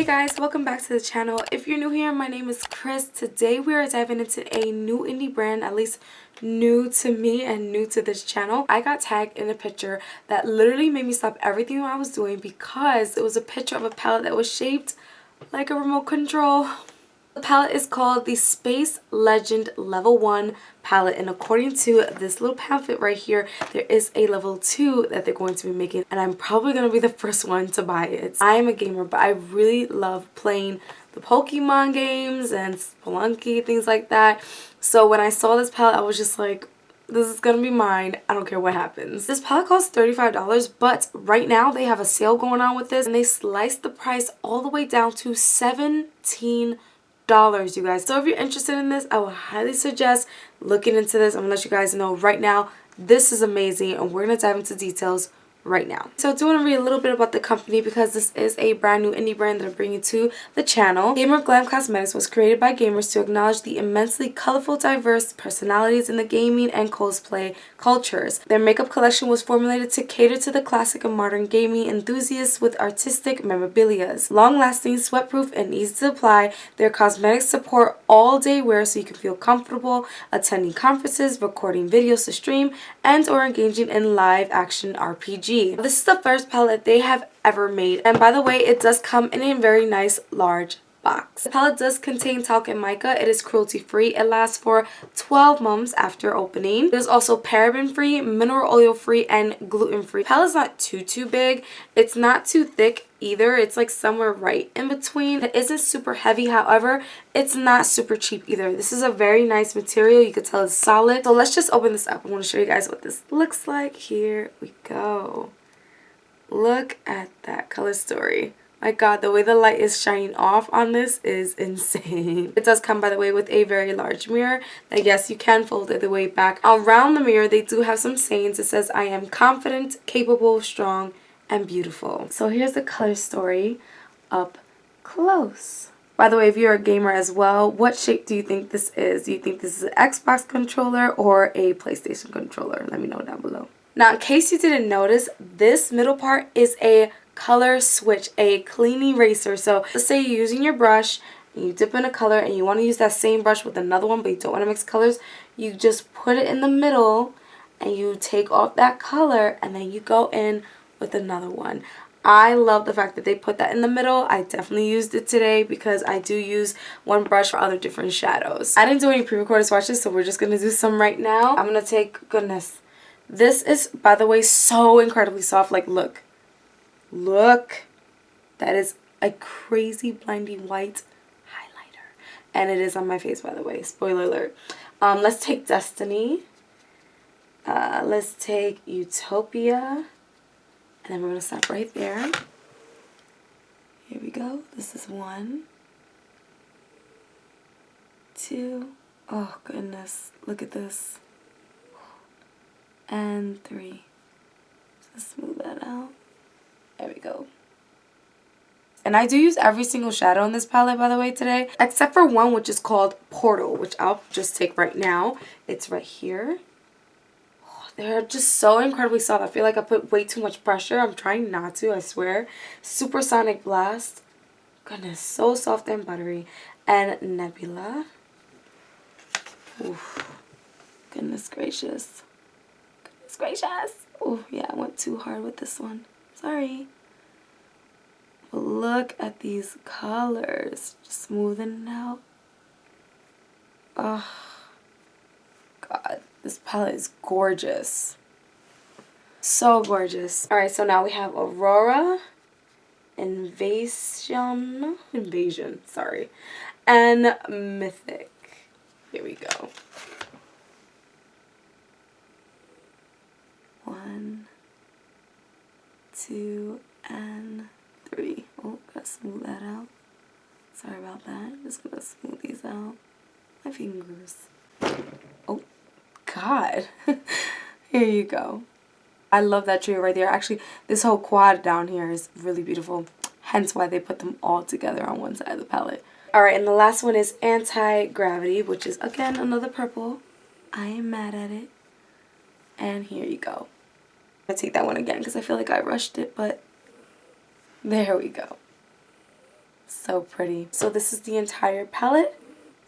Hey guys, welcome back to the channel. If you're new here, my name is Chris. Today we are diving into a new indie brand, at least new to me and new to this channel. I got tagged in a picture that literally made me stop everything I was doing because it was a picture of a palette that was shaped like a remote control. The palette is called the Space Legend Level 1 palette, and according to this little pamphlet right here, there is a level 2 that they're going to be making, and I'm probably going to be the first one to buy it. I am a gamer, but I really love playing the Pokemon games and Spelunky, things like that. So when I saw this palette, I was just like, this is gonna be mine. I don't care what happens. This palette costs $35, but right now they have a sale going on with this, and they sliced the price all the way down to $17, you guys. So if you're interested in this, I would highly suggest looking into this. I'm gonna let you guys know right now, this is amazing, and we're gonna dive into details right now. So I do want to read a little bit about the company because this is a brand new indie brand that I'm bringing to the channel. Gamer Glam Cosmetics was created by gamers to acknowledge the immensely colorful, diverse personalities in the gaming and cosplay cultures. Their makeup collection was formulated to cater to the classic and modern gaming enthusiasts with artistic memorabilia. Long-lasting, sweat-proof, and easy to apply, their cosmetics support all-day wear so you can feel comfortable attending conferences, recording videos to stream, and or engaging in live-action RPG. This is the first palette they have ever made, and by the way, it does come in a very nice large box. The palette does contain talc and mica. It is cruelty free. It lasts for 12 months after opening. It is also paraben free, mineral oil free, and gluten free. The palette's not too big. It's not too thick either. It's like somewhere right in between. It isn't super heavy, however it's not super cheap either. This is a very nice material. You could tell it's solid. So let's just open this up. I want to show you guys what this looks like. Here we go. Look at that color story. My god, the way the light is shining off on this is insane. It does come, by the way, with a very large mirror that, yes, you can fold it the way back. Around the mirror, they do have some sayings. It says, "I am confident, capable, strong, and beautiful." So here's the color story up close. By the way, if you're a gamer as well, what shape do you think this is? Do you think this is an Xbox controller or a PlayStation controller? Let me know down below. Now, in case you didn't notice, this middle part is a color switch, a clean eraser. So let's say you're using your brush and you dip in a color and you want to use that same brush with another one, but you don't want to mix colors. You just put it in the middle and you take off that color and then you go in with another one. I love the fact that they put that in the middle. I definitely used it today because I do use one brush for other different shadows. I didn't do any pre-recorded swatches, so we're just going to do some right now. I'm going to take, goodness, this is, by the way, so incredibly soft. Like, look. Look. That is a crazy blinding white highlighter. And it is on my face, by the way. Spoiler alert. Let's take Destiny. Let's take Utopia. And then we're going to stop right there. Here we go. This is 1, 2. Oh, goodness. Look at this. And 3. Just smooth that out. There we go. And I do use every single shadow in this palette, by the way, today. Except for one, which is called Portal, which I'll just take right now. It's right here. Oh, they're just so incredibly soft. I feel like I put way too much pressure. I'm trying not to, I swear. Supersonic Blast. Goodness, so soft and buttery. And Nebula. Oof. Goodness gracious. Goodness gracious. Oh, yeah, I went too hard with this one. Sorry. But look at these colors. Just smoothing it out. Oh, God. This palette is gorgeous. So gorgeous. Alright, so now we have Aurora, Invasion, sorry, and Mythic. Here we go. 1, 2, and 3. Oh, gotta smooth that out. Sorry about that. Just gonna smooth these out. My fingers. Oh, God. Here you go. I love that trio right there. Actually, this whole quad down here is really beautiful. Hence why they put them all together on one side of the palette. Alright, and the last one is Anti-Gravity, which is, again, another purple. I am mad at it. And here you go. I'm gonna take that one again because I feel like I rushed it, but there we go. So pretty. So this is the entire palette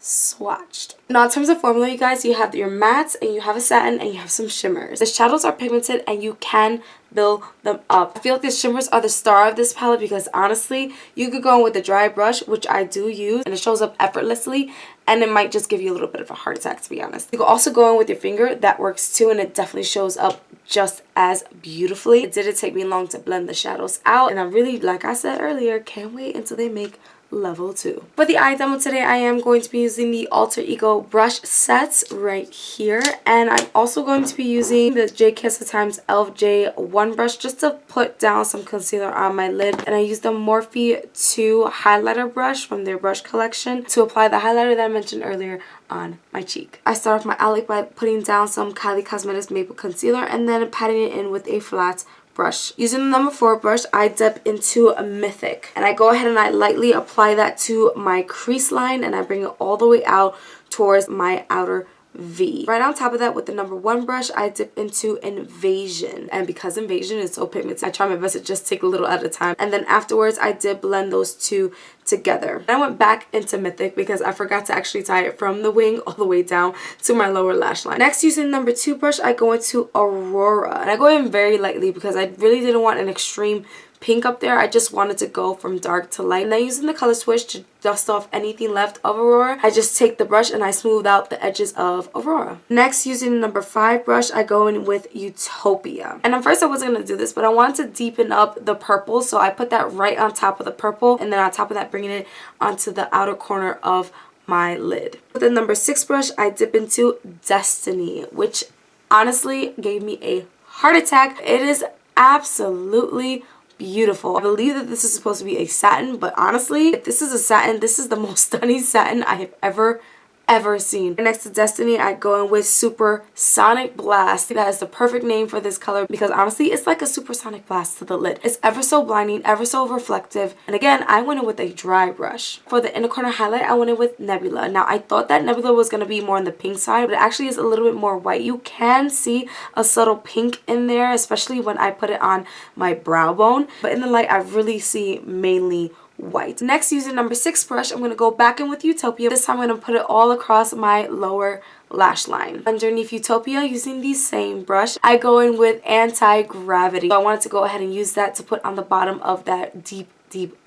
swatched. Now in terms of formula, you guys, you have your mattes and you have a satin and you have some shimmers. The shadows are pigmented and you can build them up. I feel like the shimmers are the star of this palette because honestly, you could go in with a dry brush, which I do use, and it shows up effortlessly, and it might just give you a little bit of a heart attack, to be honest. You can also go in with your finger. That works too, and it definitely shows up just as beautifully. It didn't take me long to blend the shadows out, and I really, like I said earlier, can't wait until they make level 2. For the eye demo today, I am going to be using the Alter Ego brush sets right here, and I'm also going to be using the J Kiss x e.l.f. J1 brush just to put down some concealer on my lid, and I used the Morphe 2 highlighter brush from their brush collection to apply the highlighter that I mentioned earlier on my cheek. I start off my eyelid by putting down some Kylie Cosmetics Maple Concealer and then patting it in with a flat brush. Using the number 4 brush, I dip into a Mythic, and I go ahead and I lightly apply that to my crease line, and I bring it all the way out towards my outer V. Right on top of that, with the number 1 brush, I dip into Invasion, and because Invasion is so pigmented, I try my best to just take a little at a time, and then afterwards I did blend those two together. Then I went back into Mythic because I forgot to actually tie it from the wing all the way down to my lower lash line. Next, using number 2 brush, I go into Aurora, and I go in very lightly because I really didn't want an extreme pink up there. I just wanted to go from dark to light. And then using the color switch to dust off anything left of Aurora, I just take the brush and I smooth out the edges of Aurora. Next, using the number 5 brush, I go in with Utopia. And at first I wasn't going to do this, but I wanted to deepen up the purple, so I put that right on top of the purple, and then on top of that bringing it onto the outer corner of my lid. With the number 6 brush, I dip into Destiny, which honestly gave me a heart attack. It is absolutely beautiful. I believe that this is supposed to be a satin, but honestly, if this is a satin, this is the most stunning satin I have ever seen. And next to Destiny, I go in with Supersonic Blast. That is the perfect name for this color because honestly, it's like a supersonic blast to the lid. It's ever so blinding, ever so reflective. And again, I went in with a dry brush. For the inner corner highlight, I went in with Nebula. Now, I thought that Nebula was going to be more on the pink side, but it actually is a little bit more white. You can see a subtle pink in there, especially when I put it on my brow bone. But in the light, I really see mainly white. Next, using number 6 brush, I'm going to go back in with Utopia. This time I'm going to put it all across my lower lash line. Underneath Utopia, using the same brush, I go in with Anti-Gravity. So I wanted to go ahead and use that to put on the bottom of that deep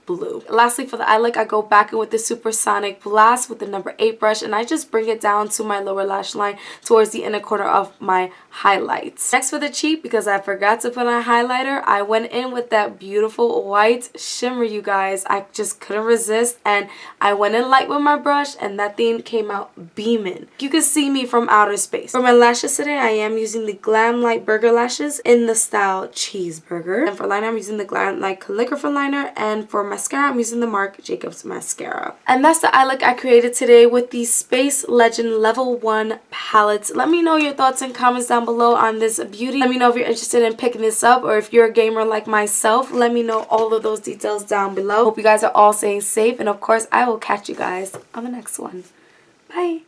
blue. Lastly, for the eye look, I go back in with the Supersonic Blast with the number 8 brush, and I just bring it down to my lower lash line towards the inner corner of my highlights. Next, for the cheek, because I forgot to put on highlighter, I went in with that beautiful white shimmer, you guys. I just couldn't resist, and I went in light with my brush, and that thing came out beaming. You can see me from outer space. For my lashes today, I am using the Glam Light Burger Lashes in the style Cheeseburger. And for liner, I'm using the Glam Light Calligrapher Liner, and for mascara, I'm using the Marc Jacobs mascara. And that's the eye look I created today with the Space Legend Level 1 palettes. Let me know your thoughts and comments down below on this beauty. Let me know if you're interested in picking this up, or if you're a gamer like myself. Let me know all of those details down below. Hope you guys are all staying safe, and of course, I will catch you guys on the next one. Bye!